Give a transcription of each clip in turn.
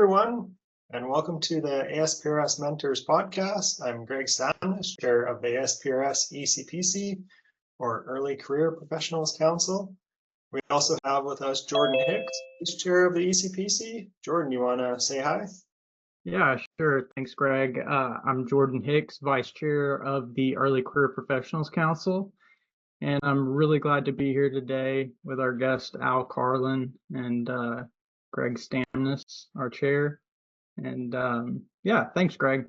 Everyone, and welcome to the ASPRS Mentors podcast. I'm Greg Stamnes, Chair of the ASPRS ECPC, or Early Career Professionals Council. We also have with us Jordan Hicks, who's Chair of the ECPC. Jordan, you want to say hi? Yeah, sure. Thanks, Greg. I'm Jordan Hicks, Vice Chair of the Early Career Professionals Council, and I'm really glad to be here today with our guest, Al Karlin, and Greg Stamnes, our Chair. And yeah, thanks, Greg.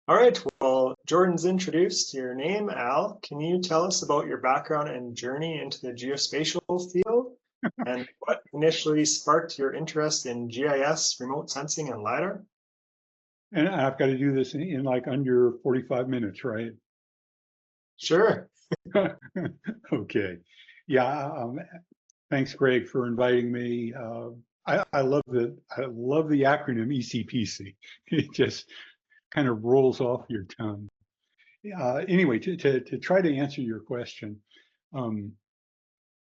All right, well, Jordan's introduced your name, Al. Can you tell us about your background and journey into the geospatial field? And what initially sparked your interest in GIS, remote sensing, and LiDAR? And I've got to do this in like under 45 minutes, right? Sure. Okay. Yeah. Thanks, Greg, for inviting me. I love the acronym ECPC. It just kind of rolls off your tongue. Anyway, to try to answer your question,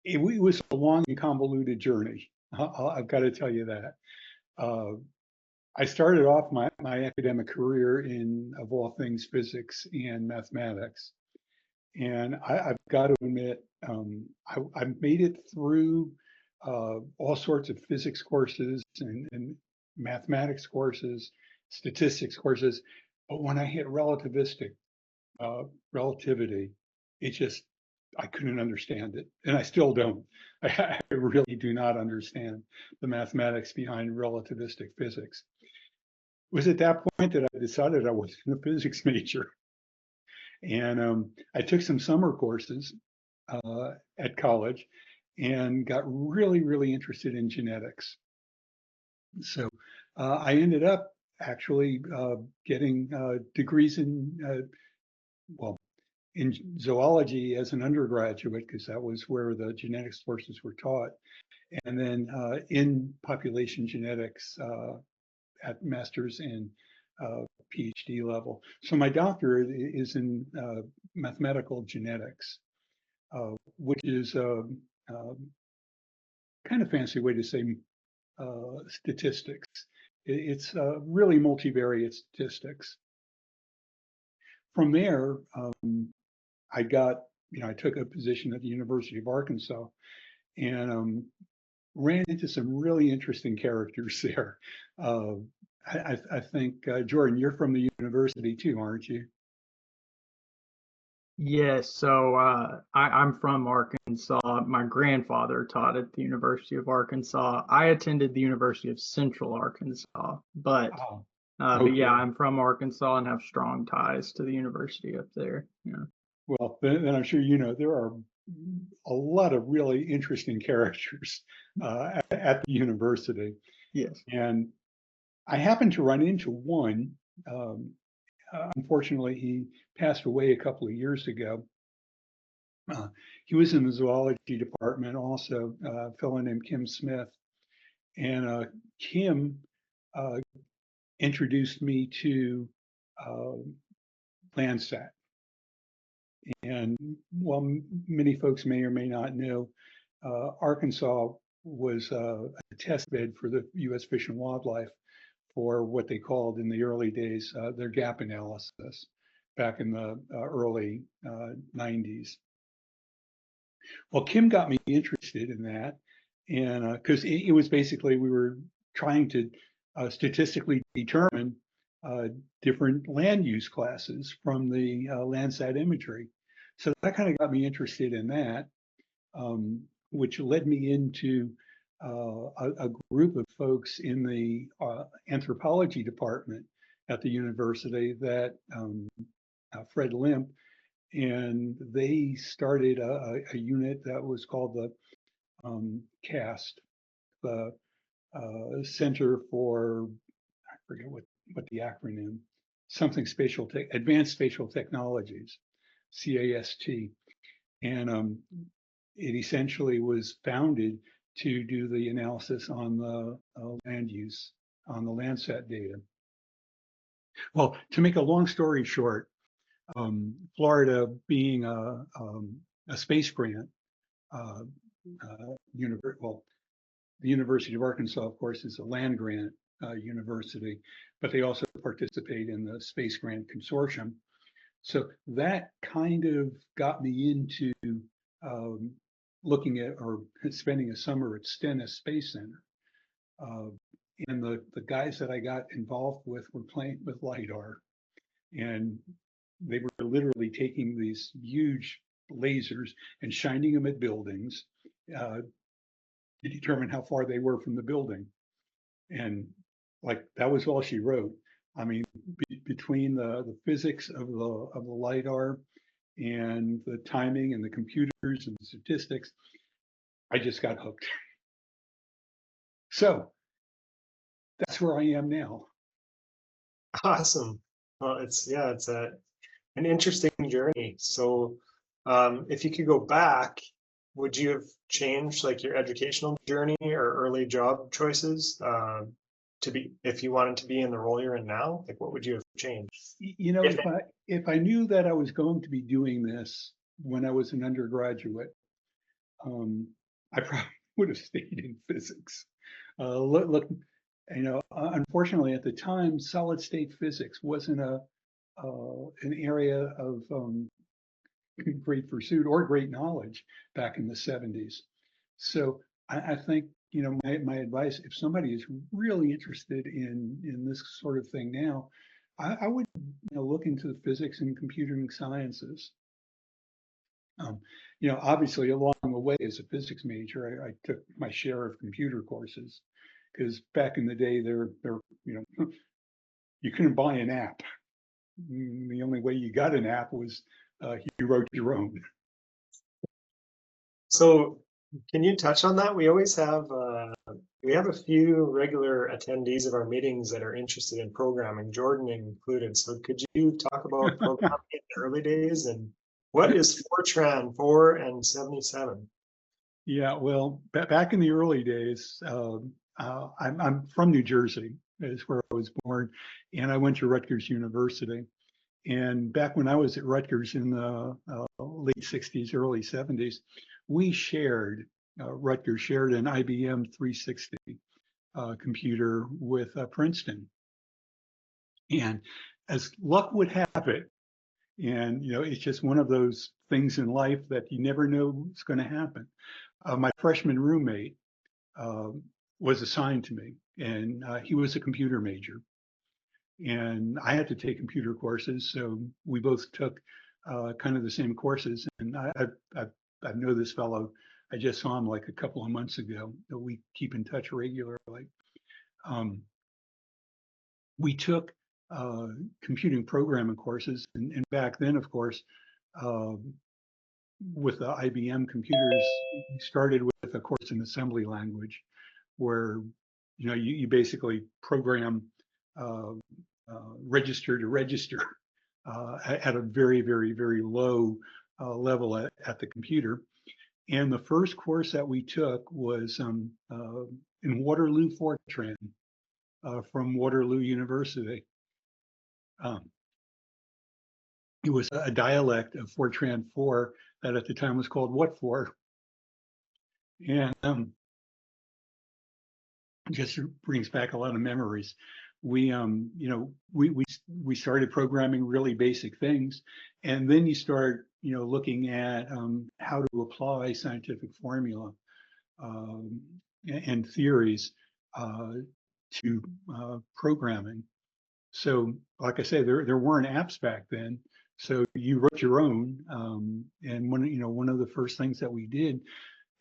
it was a long and convoluted journey. I've got to tell you that. I started off my academic career in, of all things, physics and mathematics. And I've got to admit, I made it through all sorts of physics courses and mathematics courses, statistics courses. But when I hit relativistic relativity, I couldn't understand it. And I still don't. I really do not understand the mathematics behind relativistic physics. It was at that point that I decided I wasn't a physics major. And I took some summer courses at college and got really, really interested in genetics. So I ended up actually getting degrees in zoology as an undergraduate, because that was where the genetics courses were taught, and then in population genetics at master's and Ph.D. level. So my doctorate is in mathematical genetics, which is kind of fancy way to say statistics. It's really multivariate statistics. From there, I took a position at the University of Arkansas and ran into some really interesting characters there. I think, Jordan, you're from the university too, aren't you? Yes, so I'm from Arkansas. My grandfather taught at the University of Arkansas. I attended the University of Central Arkansas, but yeah, I'm from Arkansas and have strong ties to the university up there. Yeah. Well, then I'm sure you know there are a lot of really interesting characters at the university. Yes. And I happened to run into one. Unfortunately, he passed away a couple of years ago. He was in the zoology department also, a fellow named Kim Smith. And Kim introduced me to Landsat. And while many folks may or may not know, Arkansas was a test bed for the U.S. Fish and Wildlife for what they called in the early days their gap analysis back in the early 90s. Well, Kim got me interested in that, and because it was basically we were trying to statistically determine different land use classes from the Landsat imagery. So that kind of got me interested in that, which led me into a group of folks in the anthropology department at the university that Fred Limp, and they started a unit that was called the CAST, the Center for, I forget what the acronym, something Advanced Spatial Technologies, CAST. And it essentially was founded to do the analysis on the land use, on the Landsat data. Well, to make a long story short, Florida being a space grant, the University of Arkansas, of course, is a land grant university, but they also participate in the Space Grant Consortium. So that kind of got me into looking at or spending a summer at Stamnes Space Center. And the guys that I got involved with were playing with lidar, and they were literally taking these huge lasers and shining them at buildings to determine how far they were from the building. And like that was all she wrote. I mean, between the physics of the lidar and the timing and the computers and the statistics, I just got hooked. So that's where I am now. Awesome. Well, it's an interesting journey. So if you could go back, would you have changed like your educational journey or early job choices to be, if you wanted to be in the role you're in now? Like, what would you have changed? You know, if I knew that I was going to be doing this when I was an undergraduate, I probably would have stayed in physics. Look, you know, unfortunately at the time, solid state physics wasn't an area of great pursuit or great knowledge back in the 70s. So I think, you know, my advice, if somebody is really interested in this sort of thing now, I would, you know, look into the physics and computing sciences. You know, obviously along the way as a physics major, I took my share of computer courses, because back in the day, you know, you couldn't buy an app. The only way you got an app was you wrote your own. So can you touch on that? We always have we have a few regular attendees of our meetings that are interested in programming, Jordan included. So could you talk about programming in the early days, and what is Fortran 4 and 77? Yeah, well, back in the early days, I'm from New Jersey, is where I was born, and I went to Rutgers University. And back when I was at Rutgers in the late 60s, early 70s, we shared, Rutgers shared an IBM 360 computer with Princeton. And as luck would have it, and you know, it's just one of those things in life that you never know what's going to happen. My freshman roommate was assigned to me, and he was a computer major. And I had to take computer courses, so we both took kind of the same courses. And I know this fellow. I just saw him like a couple of months ago. We keep in touch regularly. We took computing programming courses, and back then, of course, with the IBM computers, we started with a course in assembly language, where you know you basically program register to register at a very, very, very low level at the computer. And the first course that we took was in Waterloo Fortran from Waterloo University. It was a dialect of Fortran 4 that at the time was called What For. And just brings back a lot of memories. We, you know, we started programming really basic things, and then you start, you know, looking at how to apply scientific formula and theories to programming. So, like I say, there weren't apps back then, so you wrote your own. And one of the first things that we did,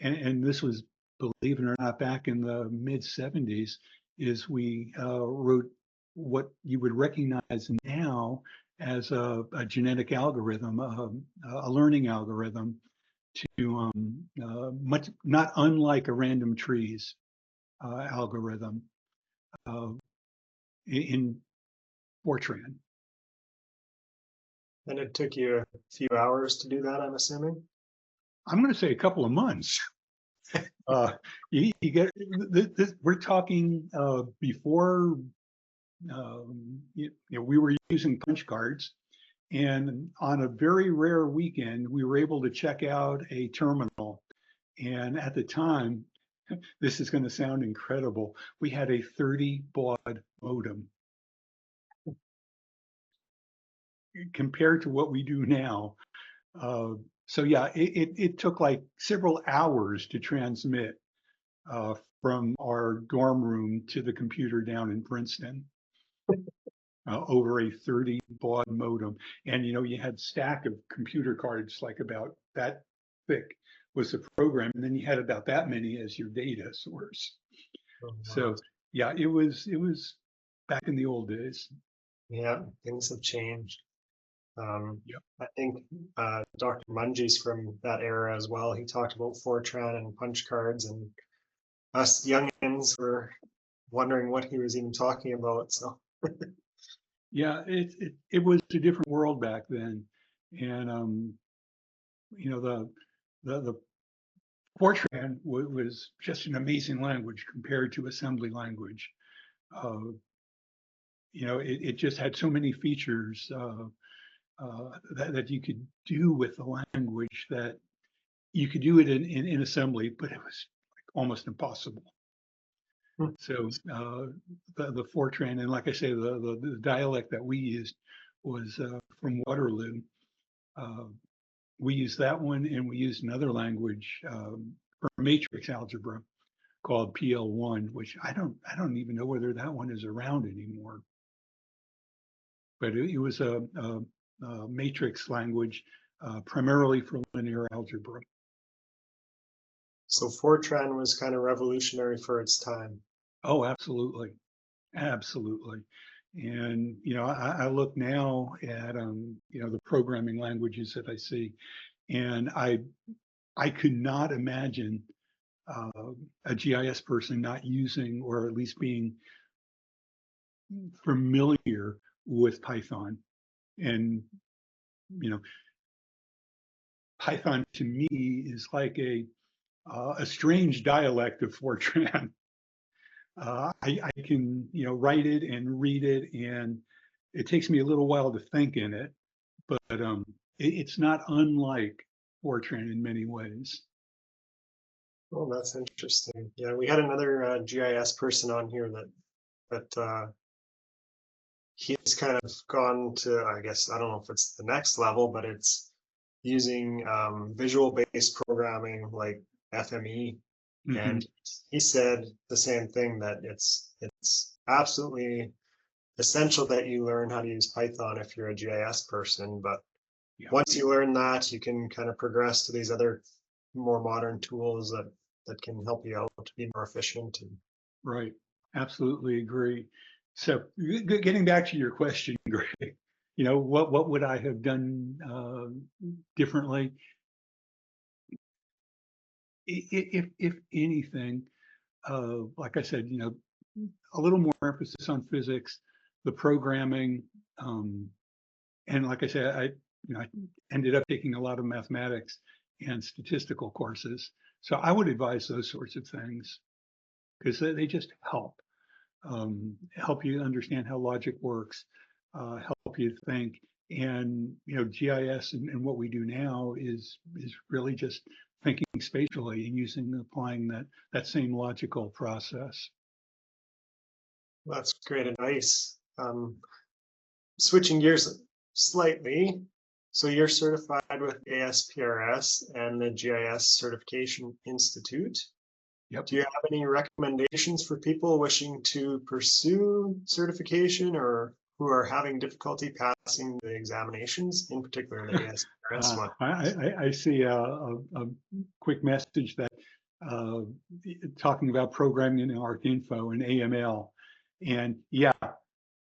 and this was, believe it or not, back in the mid 70s, is we wrote what you would recognize now as a genetic algorithm, a learning algorithm to much not unlike a random trees algorithm in Fortran. And it took you a few hours to do that, I'm assuming? I'm going to say a couple of months. You get this, we're talking before we were using punch cards, and on a very rare weekend we were able to check out a terminal, and at the time this is going to sound incredible. We had a 30 baud modem. Compared to what we do now. So yeah, it took like several hours to transmit from our dorm room to the computer down in Princeton over a 30 baud modem. And you know, you had stack of computer cards like about that thick was the program, and then you had about that many as your data source. Oh, wow. So yeah, it was back in the old days. Yeah, things have changed. Yep. I think Dr. Mungy's from that era as well. He talked about Fortran and punch cards, and us youngins were wondering what he was even talking about. So Yeah, it was a different world back then, and you know the Fortran was just an amazing language compared to assembly language. Uh, you know, it just had so many features that you could do with the language that you could do it in assembly, but it was like almost impossible. Hmm. So the Fortran, and like I say, the dialect that we used was from Waterloo. Uh, we used that one, and we used another language for matrix algebra called PL1, which I don't even know whether that one is around anymore. But it was a matrix language primarily for linear algebra. so Fortran was kind of revolutionary for its time. Oh, absolutely, absolutely. And you know, I look now at you know, the programming languages that I see, and I could not imagine a GIS person not using, or at least being familiar with Python. And you know, Python to me is like a strange dialect of Fortran. I can, you know, write it and read it, and it takes me a little while to think in it, but it's not unlike Fortran in many ways. Oh, that's interesting. Yeah, we had another GIS person on here that he's kind of gone to, I guess, I don't know if it's the next level, but it's using visual-based programming like FME. And he said the same thing, that it's absolutely essential that you learn how to use Python if you're a GIS person. But Yeah. once you learn that, you can kind of progress to these other more modern tools that can help you out to be more efficient. And Right. Absolutely agree. So getting back to your question, Greg, you know, what would I have done differently? If anything, like I said, you know, a little more emphasis on physics, the programming, and like I said, you know, I ended up taking a lot of mathematics and statistical courses. So I would advise those sorts of things because they just help you understand how logic works, help you think. And you know, GIS and what we do now is really just thinking spatially and applying that same logical process. that's great advice. Switching gears slightly, so you're certified with ASPRS and the GIS Certification Institute. Yep. Do you have any recommendations for people wishing to pursue certification or who are having difficulty passing the examinations, in particular the ASPRS one? I see a quick message that talking about programming in ArcInfo and AML. And yeah,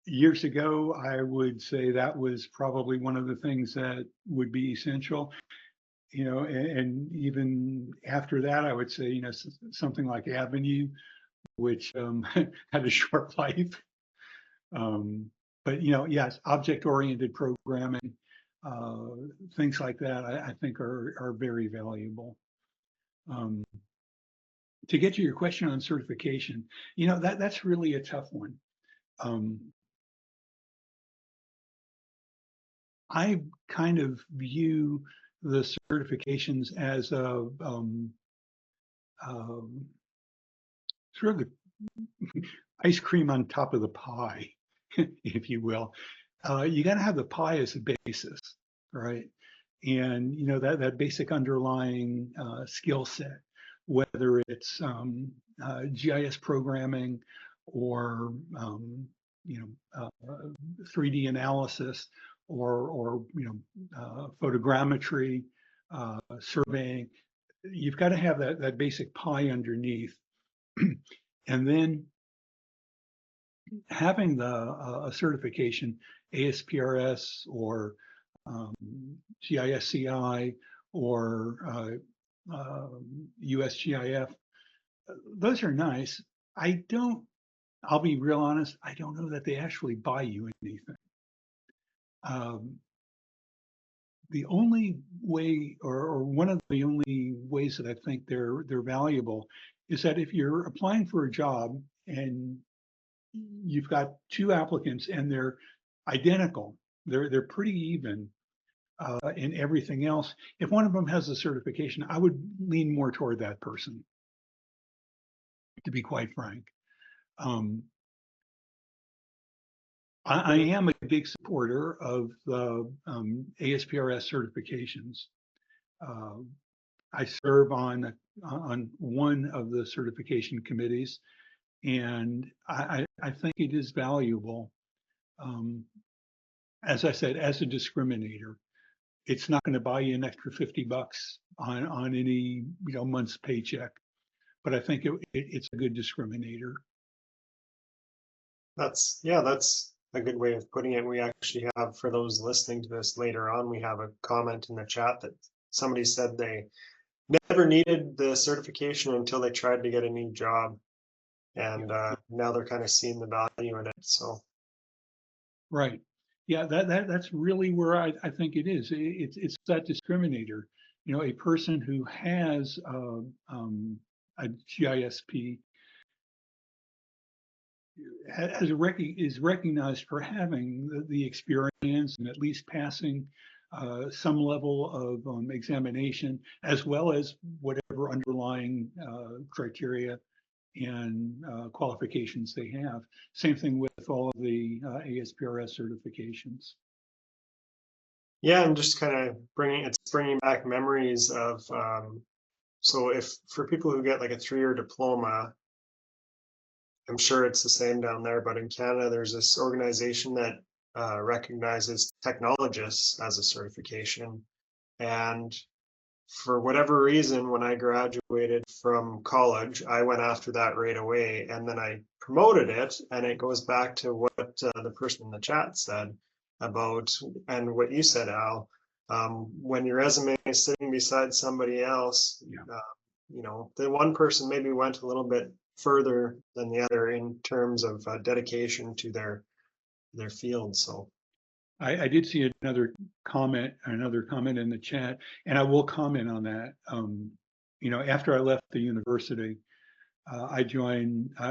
years ago, I would say that was probably one of the things that would be essential. You know, and even after that, I would say, you know, something like Avenue, which had a short life. But you know, yes, object-oriented programming, things like that, I think are very valuable. To get to your question on certification, you know, that's really a tough one. I kind of view the certifications as a sort of the ice cream on top of the pie, if you will. You got to have the pie as a basis, right? And you know that basic underlying skill set, whether it's GIS programming or 3D analysis or photogrammetry, surveying. You've got to have that basic pie underneath, and then having a certification, ASPRS or GISCI or USGIF, those are nice. I'll be real honest, I don't know that they actually buy you anything. The only way, or one of the only ways that I think they're valuable is that if you're applying for a job and you've got two applicants and they're identical, they're pretty even in everything else. If one of them has a certification, I would lean more toward that person, to be quite frank. I am a big supporter of the ASPRS certifications. I serve on one of the certification committees, and I think it is valuable. As I said, as a discriminator, it's not going to buy you an extra $50 on any month's paycheck, but I think it's a good discriminator. That's a good way of putting it. We actually have, for those listening to this later on, we have a comment in the chat that somebody said they never needed the certification until they tried to get a new job, and now they're kind of seeing the value in it. So, right, yeah, that's really where I think it is. It's that discriminator. A person who has a GISP is recognized for having the experience and at least passing some level of examination, as well as whatever underlying criteria and qualifications they have. Same thing with all of the ASPRS certifications. yeah, and just kind of bringing back memories of, so if for people who get like a 3-year diploma, I'm sure it's the same down there, but in Canada, there's this organization that recognizes technologists as a certification. And for whatever reason, when I graduated from college, I went after that right away, and then I promoted it. And it goes back to what the person in the chat said about, and what you said, Al, when your resume is sitting beside somebody else, the one person maybe went a little bit further than the other in terms of dedication to their field. So I did see another comment in the chat, and I will comment on that. After I left the university, I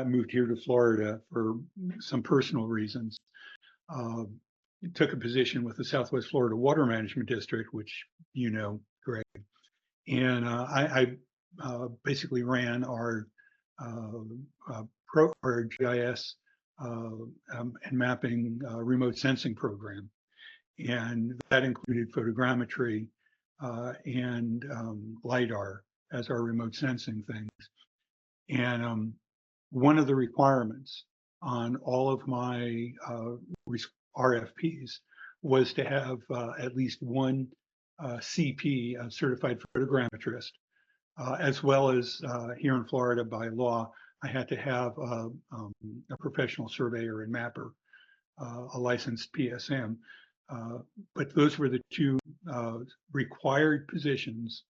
moved here to Florida for some personal reasons. Took a position with the Southwest Florida Water Management District, which Greg, and I basically ran our GIS and mapping remote sensing program. And that included photogrammetry and lidar as our remote sensing things. And one of the requirements on all of my RFPs was to have at least one CP, a certified photogrammetrist, as well as here in Florida by law, I had to have a professional surveyor and mapper, a licensed PSM. But those were the two required positions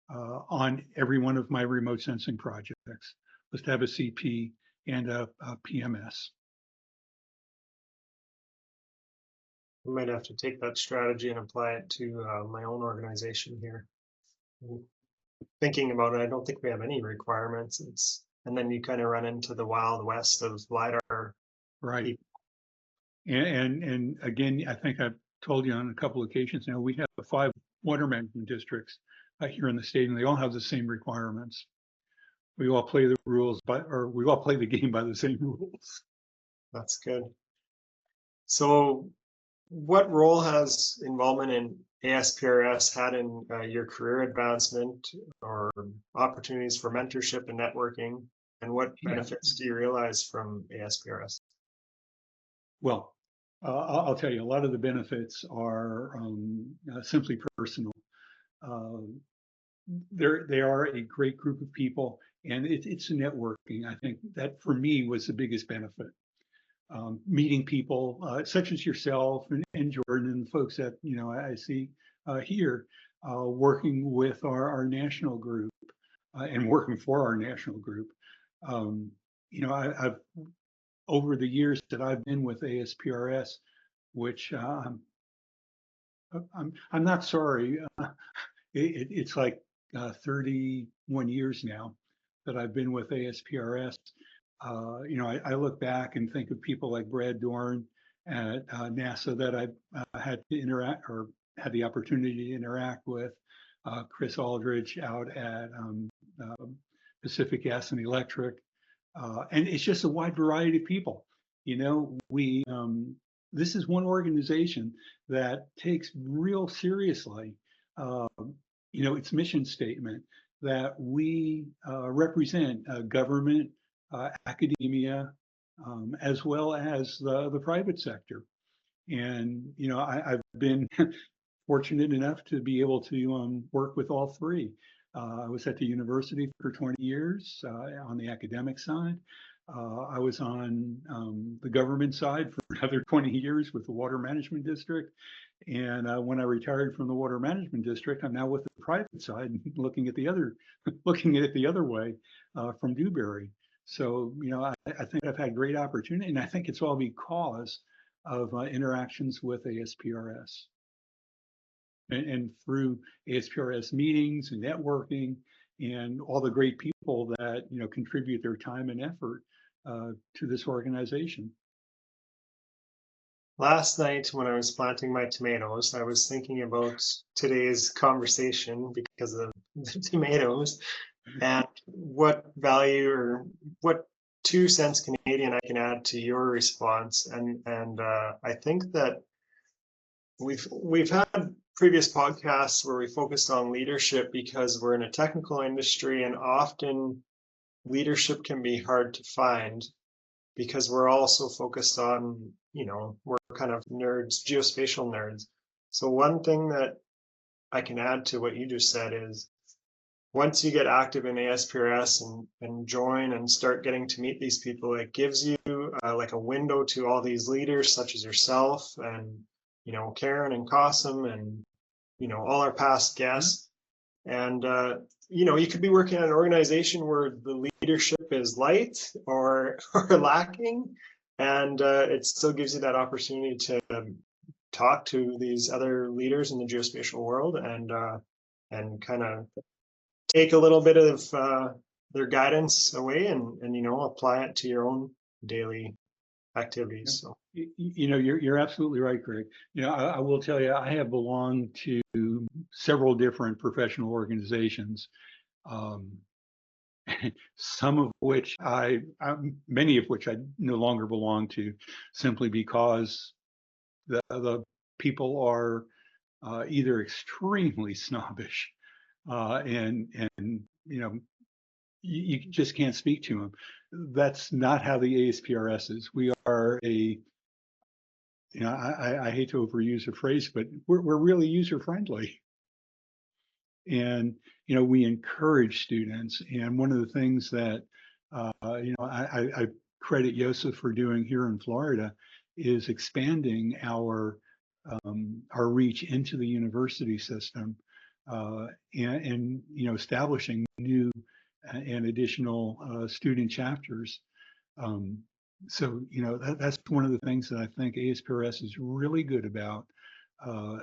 on every one of my remote sensing projects, was to have a CP and a PMS. I might have to take that strategy and apply it to my own organization here. Thinking about it, I don't think we have any requirements. And then you kind of run into the Wild West of lidar. Right. And again, I think I've told you on a couple of occasions now, we have 5 water management districts here in the state, and they all have the same requirements. we all play the rules or we all play the game by the same rules. That's good. So what role has involvement in ASPRS had in your career advancement or opportunities for mentorship and networking? And what benefits do you realize from ASPRS? Well, I'll tell you, a lot of the benefits are simply personal. They are a great group of people, and it's networking. I think that for me was the biggest benefit. Meeting people such as yourself and Jordan and folks that I see here, working with our national group and working for our national group. I've over the years that I've been with ASPRS, which I'm not sorry, it's like 31 years now that I've been with ASPRS. I look back and think of people like Brad Dorn at NASA that I had to interact or had the opportunity to interact with, Chris Aldridge out at Pacific Gas and Electric, and it's just a wide variety of people. This is one organization that takes real seriously, its mission statement that we represent government, academia, as well as the private sector. And, I've been fortunate enough to be able to work with all three. I was at the university for 20 years on the academic side. I was on the government side for another 20 years with the Water Management District. And when I retired from the Water Management District, I'm now with the private side, looking at it the other way from Dewberry. So, I think I've had great opportunity, and I think it's all because of interactions with ASPRS. And through ASPRS meetings and networking and all the great people that, contribute their time and effort to this organization. Last night when I was planting my tomatoes, I was thinking about today's conversation because of the tomatoes and what value or what 2 cents Canadian I can add to your response. And I think that we've had previous podcasts where we focused on leadership because we're in a technical industry, and often leadership can be hard to find because we're also focused on, we're kind of nerds, geospatial nerds. So one thing that I can add to what you just said is once you get active in ASPRS and join and start getting to meet these people, it gives you like a window to all these leaders such as yourself and, Karen and Qasim and, all our past guests. And, you could be working at an organization where the leadership is light or lacking, and it still gives you that opportunity to talk to these other leaders in the geospatial world and kind of take a little bit of their guidance away and apply it to your own daily activities. So you're absolutely right, Greg. I will tell you, I have belonged to several different professional organizations, some of which many of which I no longer belong to, simply because the people are either extremely snobbish and you just can't speak to them. That's not how the ASPRS is. We are I hate to overuse a phrase, but we're really user friendly. And, we encourage students. And one of the things that, I credit Joseph for doing here in Florida is expanding our reach into the university system and establishing new and additional student chapters. So, that's one of the things that I think ASPRS is really good about,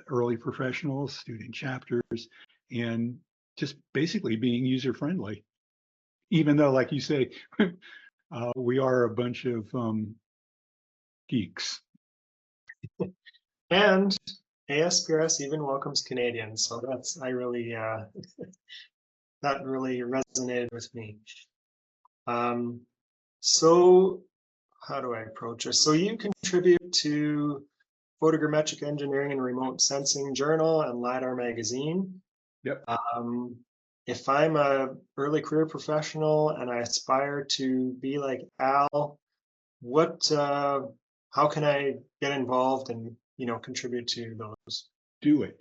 early professionals, student chapters, and just basically being user-friendly. Even though, like you say, we are a bunch of geeks. And ASPRS even welcomes Canadians, so that really resonated with me. So how do I approach this? So you contribute to Photogrammetric Engineering and Remote Sensing Journal and LiDAR Magazine. Yep. If I'm a early career professional and I aspire to be like Al, how can I get involved and, contribute to those? Do it.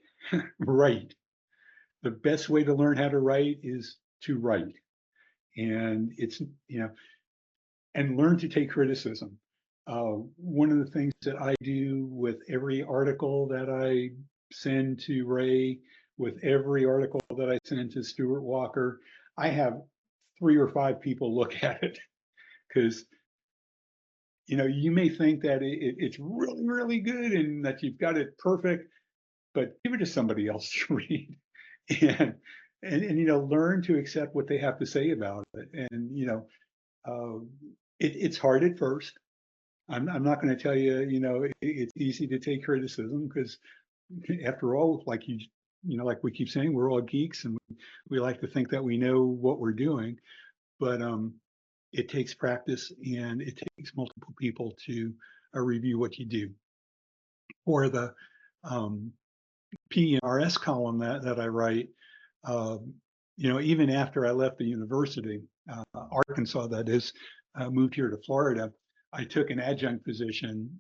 Write. The best way to learn how to write is to write. And it's, and learn to take criticism. One of the things that I do with every article that I send to Ray, with every article that I send to Stuart Walker, I have 3 or 5 people look at it because you may think that it's really, really good and that you've got it perfect, but give it to somebody else to read and learn to accept what they have to say about it. And it's hard at first. I'm not going to tell you, it's easy to take criticism because after all, like like we keep saying, we're all geeks and we like to think that we know what we're doing, but it takes practice and it takes multiple people to review what you do. For the P&RS column that I write, even after I left the university, Arkansas, that is, moved here to Florida, I took an adjunct position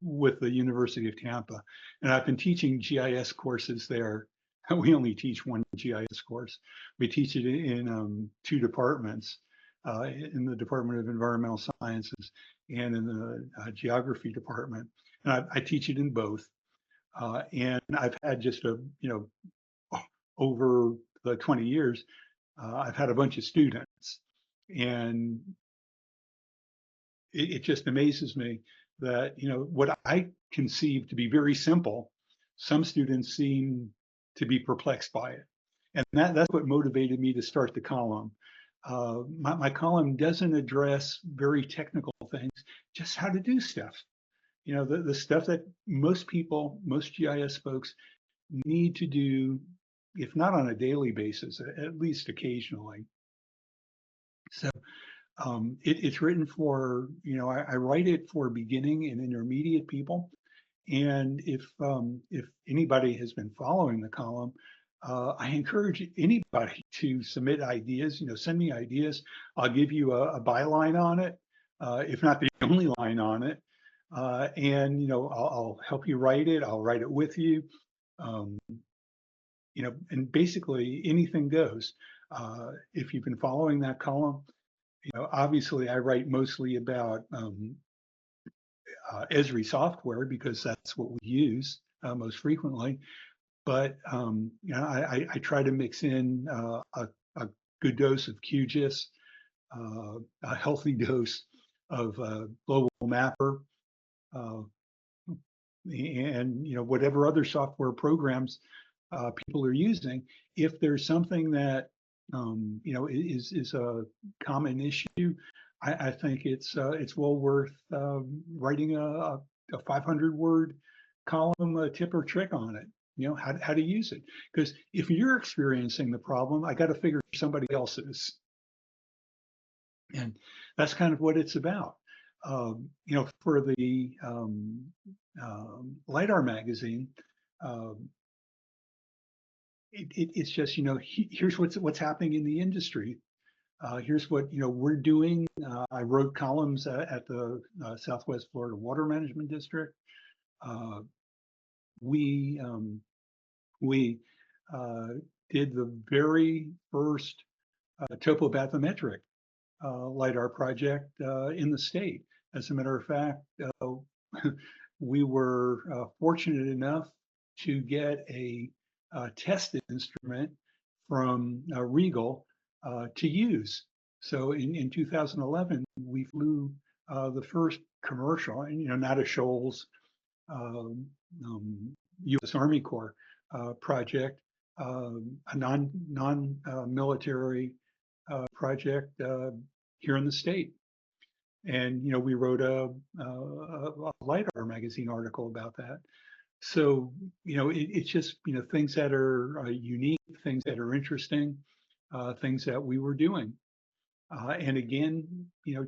with the University of Tampa, and I've been teaching GIS courses there. We only teach one GIS course. We teach it in 2 departments, in the Department of Environmental Sciences and in the Geography department. And I teach it in both. And I've had just over the 20 years, I've had a bunch of students, and it just amazes me that what I conceive to be very simple, some students seem to be perplexed by it, and that's what motivated me to start the column. My column doesn't address very technical things, just how to do stuff. The stuff that most GIS folks need to do, if not on a daily basis, at least occasionally. So it's written for, I write it for beginning and intermediate people. And if anybody has been following the column, I encourage anybody to submit ideas, send me ideas. I'll give you a byline on it, if not the only line on it. And, I'll help you write it. I'll write it with you. And basically anything goes. If you've been following that column, obviously I write mostly about Esri software because that's what we use most frequently. But I try to mix in a good dose of QGIS, a healthy dose of Global Mapper, and whatever other software programs people are using. If there's something that is a common issue, I think it's well worth writing a 500-word column, a tip or trick on it. How to use it. Because if you're experiencing the problem, I got to figure somebody else is. And that's kind of what it's about. For the LiDAR magazine, it's just, here's what's happening in the industry. Here's what we're doing. I wrote columns at the Southwest Florida Water Management District. We did the very first topobathymetric LiDAR project in the state. As a matter of fact, we were fortunate enough to get a test instrument from Regal to use. So in 2011, we flew the first commercial, and not a Shoals U.S. Army Corps project, a non-military project here in the state. And we wrote a LiDAR magazine article about that. So it's just things that are unique, things that are interesting, things that we were doing. and again,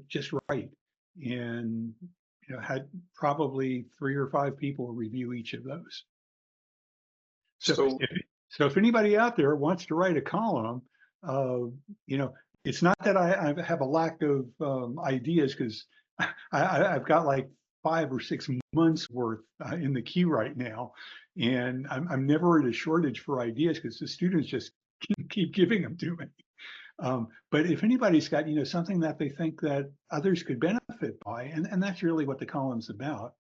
just right. And had probably 3 or 5 people review each of those. So if anybody out there wants to write a column, it's not that I have a lack of ideas, because I've got like 5 or 6 months worth in the queue right now, and I'm never at a shortage for ideas because the students just keep giving them to me. But if anybody's got something that they think that others could benefit by, and that's really what the column's about,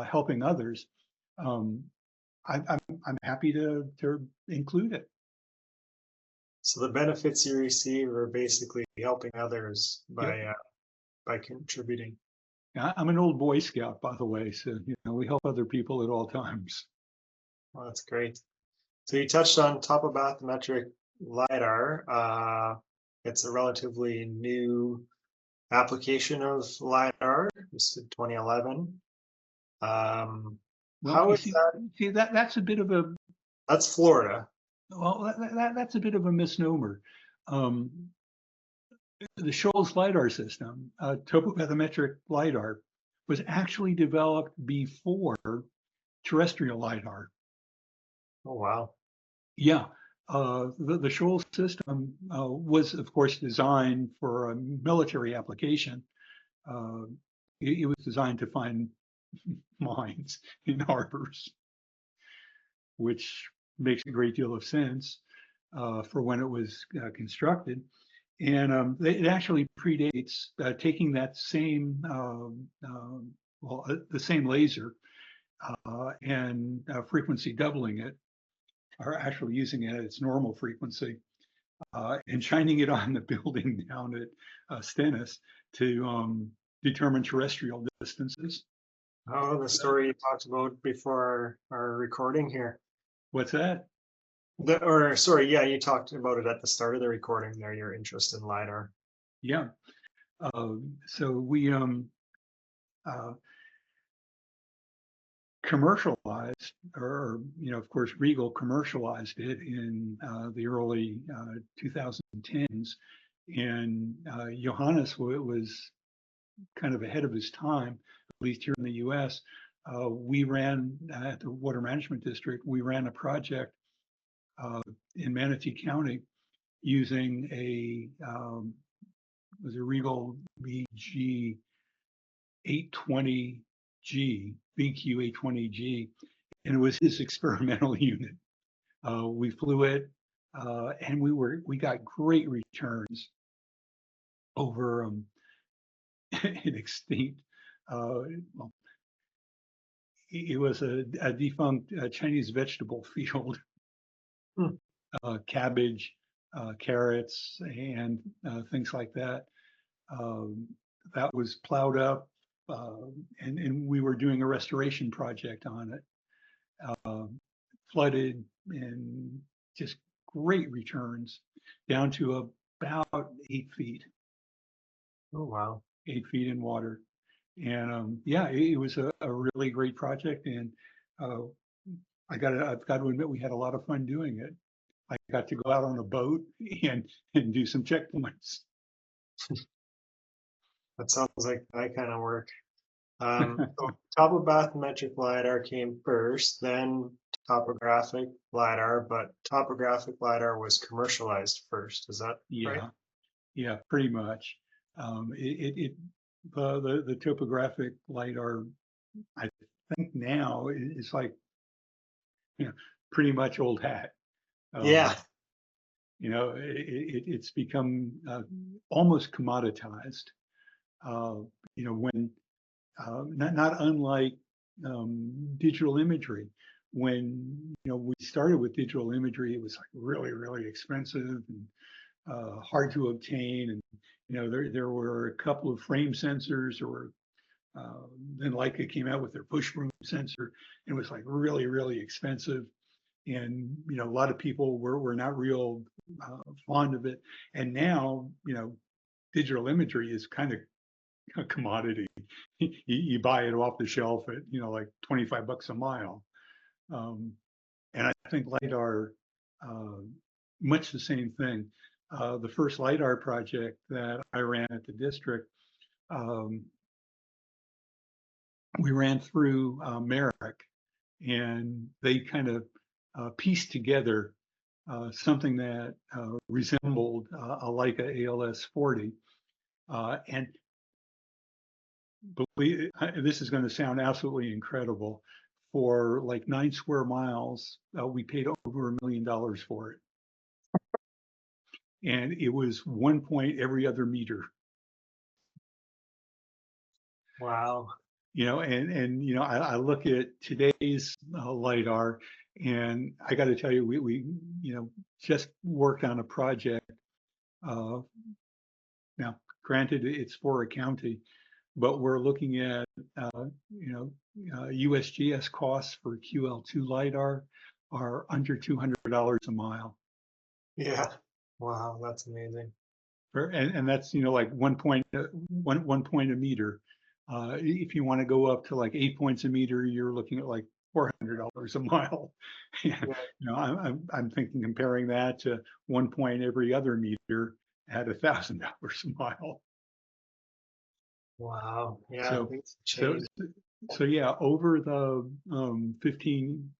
helping others. I'm happy to include it. So the benefits you receive are basically helping others by Yep. By contributing. I'm an old Boy Scout, by the way, so we help other people at all times. Well, that's great. So you touched on topobathymetric lidar. It's a relatively new application of lidar. This is 2011. Well, How is see, that's a bit of a That's Florida. Well, that's a bit of a misnomer. The Shoals lidar system, topobathymetric lidar, was actually developed before terrestrial lidar. Oh wow. Yeah, the Shoals system was, of course, designed for a military application. It was designed to find mines in harbors, which makes a great deal of sense for when it was constructed. And it actually predates taking that same, the same laser and frequency doubling it, or actually using it at its normal frequency, and shining it on the building down at Stamnes to determine terrestrial distances. Oh, the story you talked about before our recording here. What's that? Yeah, you talked about it at the start of the recording there, your interest in LiDAR. Yeah. So we commercialized, or of course, Regal commercialized it in the early 2010s, and Johannes was kind of ahead of his time, at least here in the U.S. We ran at the Water Management District. We ran a project in Manatee County using a Regal BG 820G, BQ 820G, and it was his experimental unit. We flew it, and we got great returns over an extinct. Well, it was a defunct Chinese vegetable field. Cabbage, carrots, and things like that. That was plowed up, and we were doing a restoration project on it. Flooded, and just great returns down to about 8 feet. Oh wow. 8 feet in water. And yeah, it was a really great project, and I've got to admit, we had a lot of fun doing it. I got to go out on a boat and do some checkpoints. That sounds like that kind of work. So topobathymetric lidar came first, then topographic lidar, but topographic lidar was commercialized first. Is that right? Yeah, pretty much. The topographic lidar, I think now is like, pretty much old hat. Yeah. It's become almost commoditized. When not unlike digital imagery. When we started with digital imagery, it was like really, really expensive and hard to obtain, and there were a couple of frame sensors, or then Leica came out with their push broom sensor, and it was like really, really expensive. And a lot of people were not real fond of it. And now digital imagery is kind of a commodity. You buy it off the shelf at like $25 a mile. And I think lidar, much the same thing. the first LIDAR project that I ran at the district, we ran through Merrick, and they kind of pieced together something that resembled a Leica ALS 40. And believe this is going to sound absolutely incredible. For like 9 square miles, we paid over $1 million for it. And it was 1 point every other meter. Wow. You know, and you know, I look at today's LIDAR, and I got to tell you, we you know, just worked on a project. Now, granted, it's for a county, but we're looking at you know, USGS costs for QL2 LIDAR are under $200 a mile. Yeah. Wow, that's amazing. And that's, you know, like 1 point a meter. If you want to go up to like 8 points a meter, you're looking at like $400 a mile. You know, I'm thinking comparing that to 1 point every other meter at $1,000 a mile. Wow. Yeah. So, Things so, change. so yeah, over the 13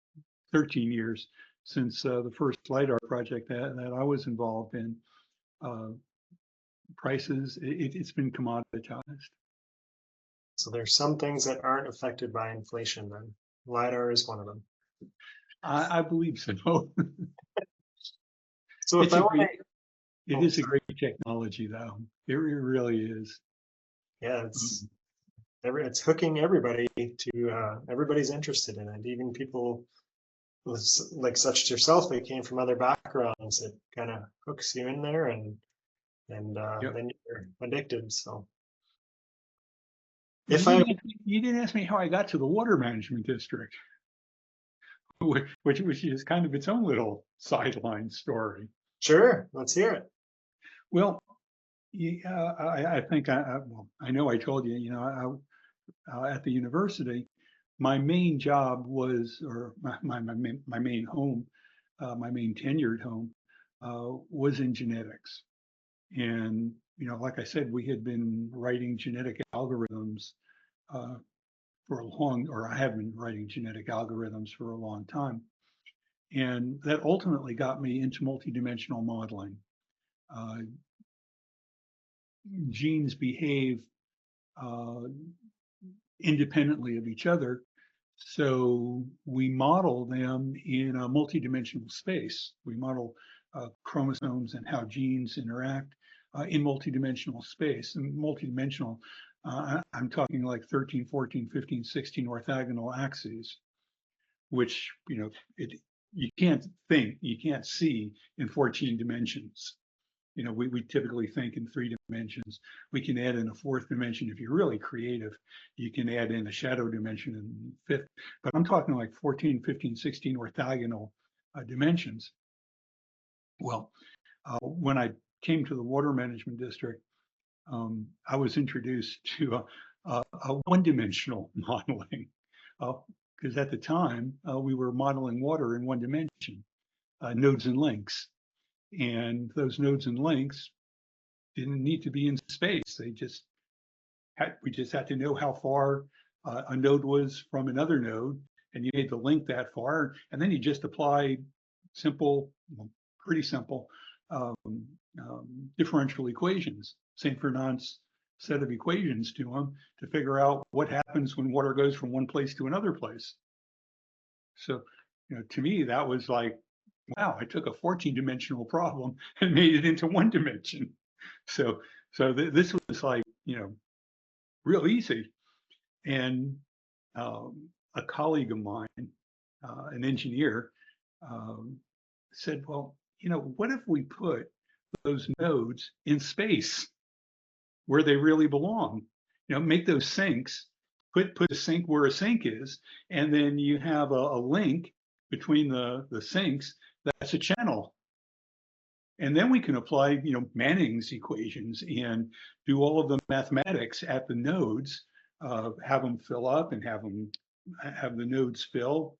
years since the first LIDAR project that I was involved in, prices, it's been commoditized. So there's some things that aren't affected by inflation then. LiDAR is one of them. I believe so. So if I want to, It is a great technology, though. It really is. yeah, it's hooking everybody to everybody's interested in it. Even people like such as yourself that came from other backgrounds. It kind of hooks you in there, and Yep. then you're addicted. So You if I didn't ask me how I got to the water management district, which is kind of its own little sideline story. sure, let's hear it. Well, yeah, I think well, I know I told you, you know, at the university, my main job was, or my main home, my main tenured home, was in genetics. And, you know, like I said, we had been writing genetic algorithms for a long, or I have been writing genetic algorithms for a long time. And that ultimately got me into multidimensional modeling. Genes behave independently of each other. So we model them in a multidimensional space. We model chromosomes and how genes interact in multidimensional space. And multidimensional, I'm talking like 13, 14, 15, 16 orthogonal axes, which, you know, you can't see in 14 dimensions. You know, we typically think in 3 dimensions. We can add in a 4th dimension. If you're really creative, you can add in a shadow dimension in 5th. But I'm talking like 14, 15, 16 orthogonal dimensions. Well, when I came to the water management district, I was introduced to a one-dimensional modeling, because at the time we were modeling water in 1 dimension, nodes and links. And those nodes and links didn't need to be in space. We just had to know how far a node was from another node, and you made the link that far, and then you just apply simple, pretty simple differential equations, St. Fernand's set of equations to them to figure out what happens when water goes from one place to another place. So, you know, to me, that was like, wow, I took a 14-dimensional problem and made it into 1 dimension. So this was like, you know, real easy. And a colleague of mine, an engineer, said, well, you know, what if we put those nodes in space where they really belong? You know, make those sinks, put a sink where a sink is, and then you have a link between the sinks that's a channel. And then we can apply, you know, Manning's equations and do all of the mathematics at the nodes, have them fill up and have the nodes fill.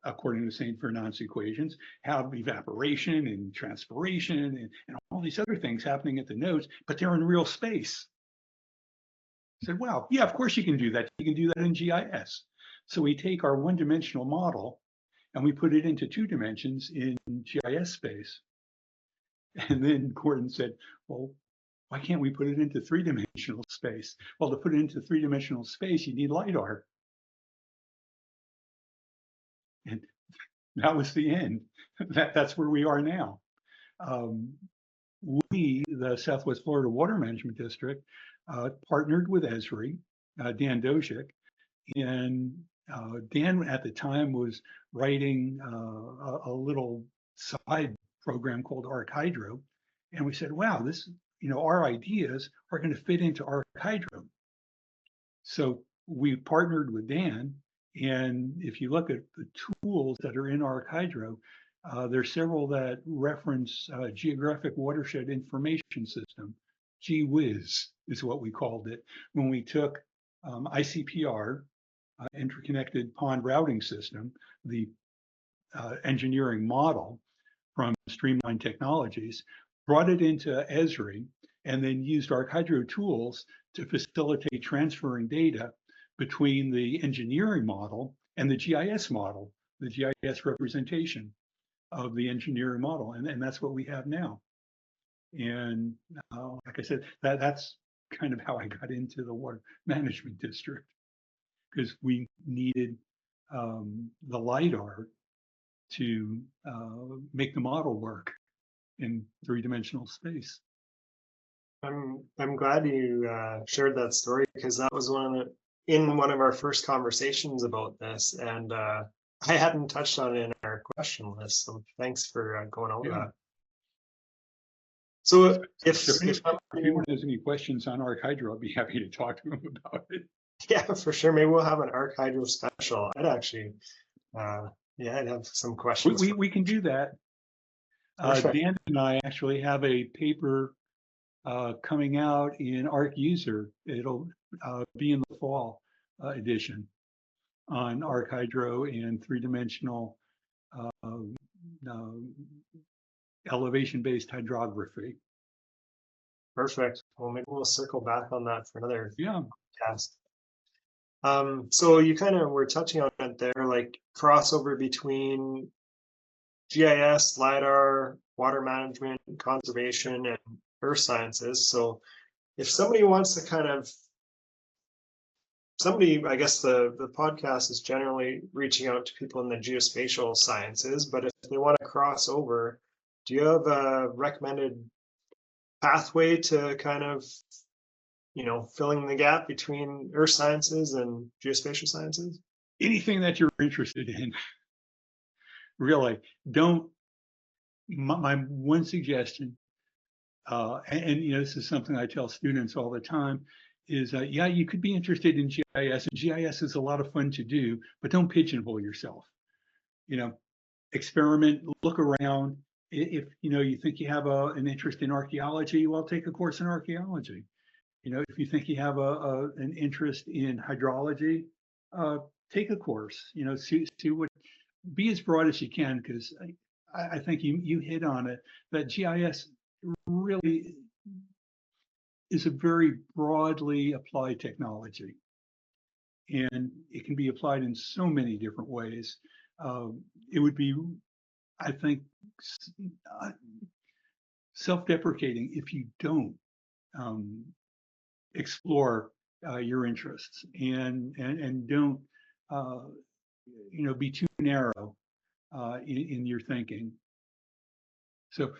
according to St. Fernand's equations, have evaporation and transpiration and all these other things happening at the nodes, but they're in real space. I said, well, yeah, of course you can do that. You can do that in GIS. So we take our one-dimensional model and we put it into 2 dimensions in GIS space. And then Gordon said, well, why can't we put it into 3-dimensional space? Well, to put it into 3-dimensional space, you need lidar. And that was the end. That's where we are now. We, the Southwest Florida Water Management District, partnered with Esri, Dan Dozick, and Dan at the time was writing a little side program called ArcHydro, and we said, wow, this, our ideas are going to fit into ArcHydro. So we partnered with Dan, and if you look at the tools that are in ArcHydro, there's several that reference Geographic Watershed Information System. GWIS is what we called it when we took ICPR, Interconnected Pond Routing System, the engineering model from Streamline Technologies, brought it into Esri, and then used ArcHydro tools to facilitate transferring data between the engineering model and the GIS model, the GIS representation of the engineering model. And that's what we have now. And like I said, that's kind of how I got into the water management district, because we needed the LiDAR to make the model work in 3-dimensional space. I'm glad you shared that story, because that was one of our first conversations about this, and I hadn't touched on it in our question list. So thanks for going over that. So if anyone has any questions on ArcHydro, I'll be happy to talk to them about it. Yeah, for sure. Maybe we'll have an ArcHydro special. I'd actually, I'd have some questions. We can do that. Dan and I actually have a paper coming out in ArcUser. It'll be in the fall edition on ArcHydro and 3-dimensional elevation-based hydrography. Perfect. Well, maybe we'll circle back on that for another cast. So you kind of were touching on it there, like crossover between GIS, LiDAR, water management, conservation, and earth sciences. So if somebody wants to I guess the podcast is generally reaching out to people in the geospatial sciences, but if they want to cross over, do you have a recommended pathway to kind of, filling the gap between earth sciences and geospatial sciences? Anything that you're interested in, really. My one suggestion, and this is something I tell students all the time, is you could be interested in GIS, and GIS is a lot of fun to do, but don't pigeonhole yourself. Experiment, look around. If you think you have an interest in archaeology, well, take a course in archaeology. If you think you have an interest in hydrology, take a course. See what, be as broad as you can, because I think you hit on it, that GIS really is a very broadly applied technology, and it can be applied in so many different ways. It would be, I think, self-deprecating if you don't explore your interests and don't be too narrow in your thinking. So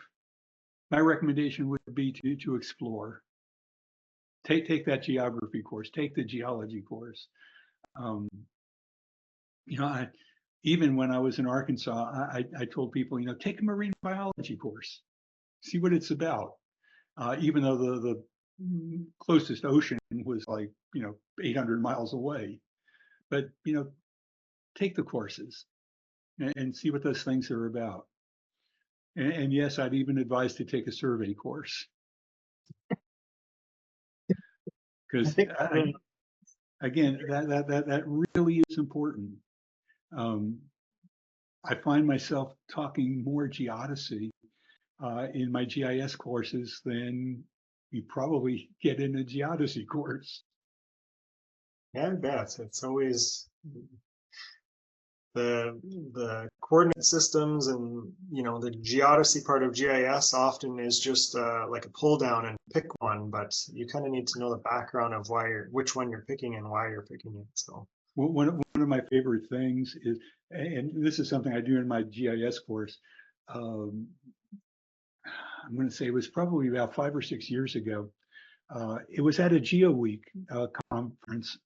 my recommendation would be to explore. Take that geography course, take the geology course. Even when I was in Arkansas, I told people, take a marine biology course, see what it's about. Even though the closest ocean was like, 800 miles away, but, take the courses and see what those things are about. And yes, I'd even advise to take a survey course. Because again, that really is important. I find myself talking more geodesy in my GIS courses than you probably get in a geodesy course. Yeah, I bet. It's always the coordinate systems, and the geodesy part of GIS often is just like a pull down and pick one, but you kind of need to know the background of which one you're picking and why you're picking it. So One of my favorite things is, and this is something I do in my GIS course, I'm going to say it was probably about 5 or 6 years ago. It was at a Geo Week conference.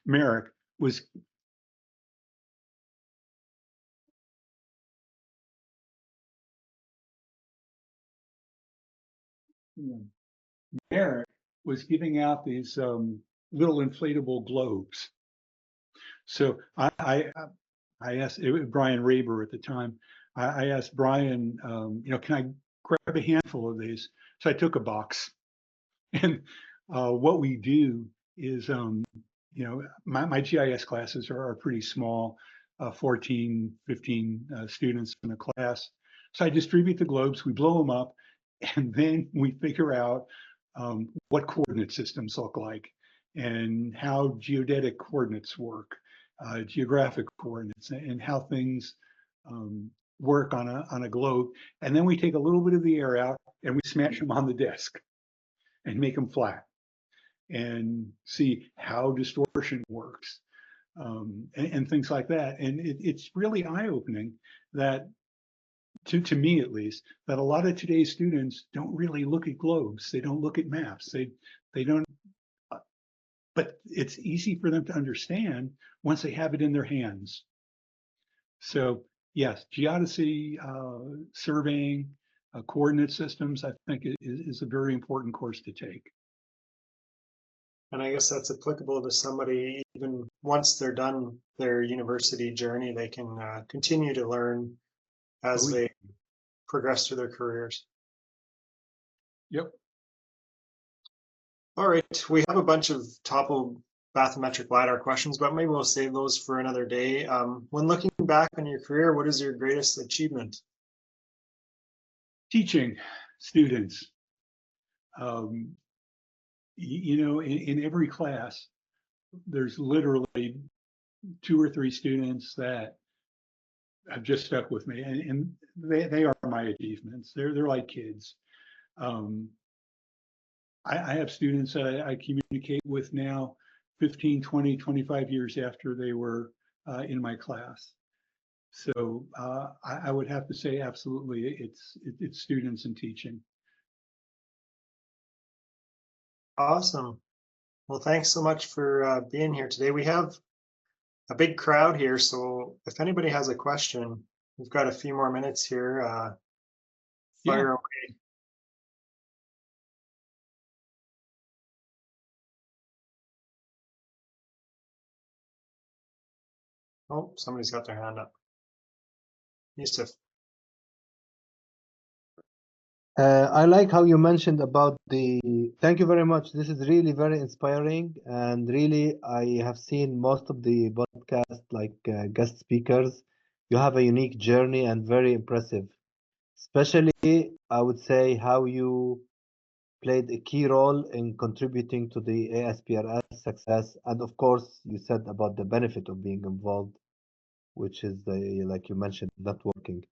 Merrick was Merrick was giving out these little inflatable globes. So I asked, it was Brian Raber at the time. I asked Brian, can I grab a handful of these? So I took a box, and what we do is, my GIS classes are pretty small, 14, 15 students in a class. So I distribute the globes, we blow them up, and then we figure out what coordinate systems look like and how geodetic coordinates work, geographic coordinates, and how things work on a globe. And then we take a little bit of the air out and we smash them on the desk and make them flat and see how distortion works, and things like that. And it's really eye-opening that, to me at least, that a lot of today's students don't really look at globes. They don't look at maps. They don't, but it's easy for them to understand once they have it in their hands. So yes, geodesy, surveying, coordinate systems, I think is a very important course to take. and I guess that's applicable to somebody even once they're done their university journey. They can continue to learn as they progress through their careers. Yep. All right, we have a bunch of topobathymetric LiDAR questions, but maybe we'll save those for another day. When looking back on your career, what is your greatest achievement? Teaching students. In every class, there's literally 2 or 3 students that have just stuck with me, and they are my achievements. They're like kids. I have students that I communicate with now 15, 20, 25 years after they were in my class. So I would have to say absolutely it's students and teaching. Awesome. Well, thanks so much for being here today. We have a big crowd here, so if anybody has a question, we've got a few more minutes here. Fire away. Oh, somebody's got their hand up. Yusuf. I like how you mentioned about thank you very much. This is really very inspiring, and really I have seen most of the podcasts like guest speakers. You have a unique journey and very impressive. Especially, I would say how you played a key role in contributing to the ASPRS success. And of course, you said about the benefit of being involved, which is like you mentioned, networking.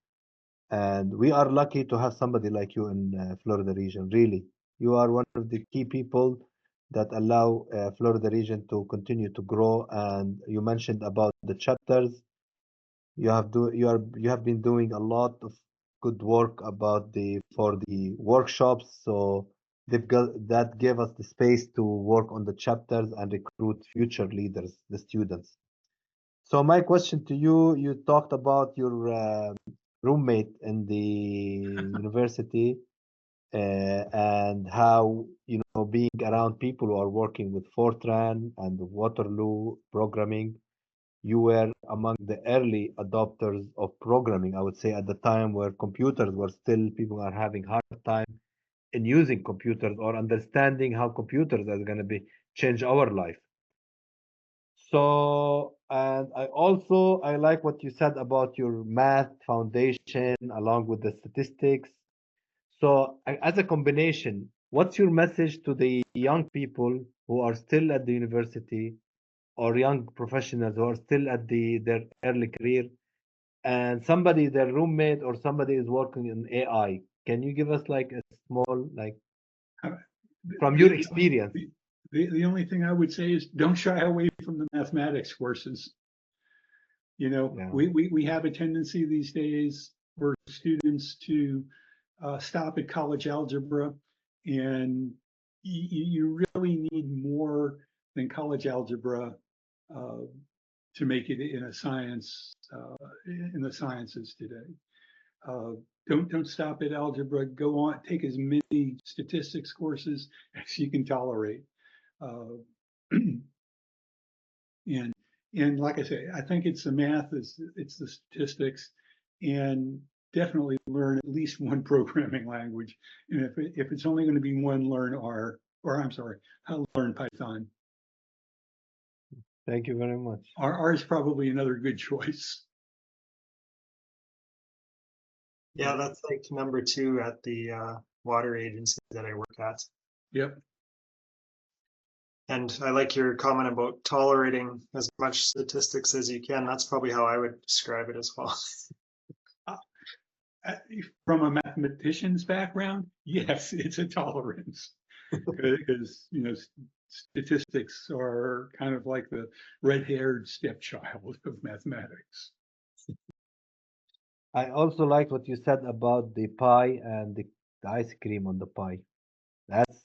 And we are lucky to have somebody like you in Florida region. Really, you are one of the key people that allow Florida region to continue to grow. And you mentioned about the chapters. You have been doing a lot of good work for the workshops. So that gave us the space to work on the chapters and recruit future leaders, the students. So my question to you, you talked about your roommate in the university and how, being around people who are working with Fortran and Waterloo programming, you were among the early adopters of programming, I would say, at the time where computers were still, people are having hard time in using computers or understanding how computers are going to change our life. So And I like what you said about your math foundation along with the statistics. So as a combination, what's your message to the young people who are still at the university or young professionals who are still at their early career and somebody, their roommate or somebody is working in AI? Can you give us like a small, like from your experience? The only thing I would say is don't shy away from the mathematics courses. You know, Yeah. we have a tendency these days for students to stop at college algebra, and you really need more than college algebra to make it in a science in the sciences today. Don't stop at algebra. Go on, take as many statistics courses as you can tolerate. And like I say, I think it's the math, it's the statistics, and definitely learn at least one programming language. And if it's only going to be one, learn R, or I'm sorry, learn Python. Thank you very much. R is probably another good choice. Yeah, that's like number 2 at the water agency that I work at. Yep. And I like your comment about tolerating as much statistics as you can. That's probably how I would describe it as well. From a mathematician's background, yes, it's a tolerance because statistics are kind of like the red-haired stepchild of mathematics. I also like what you said about the pie and the ice cream on the pie. That's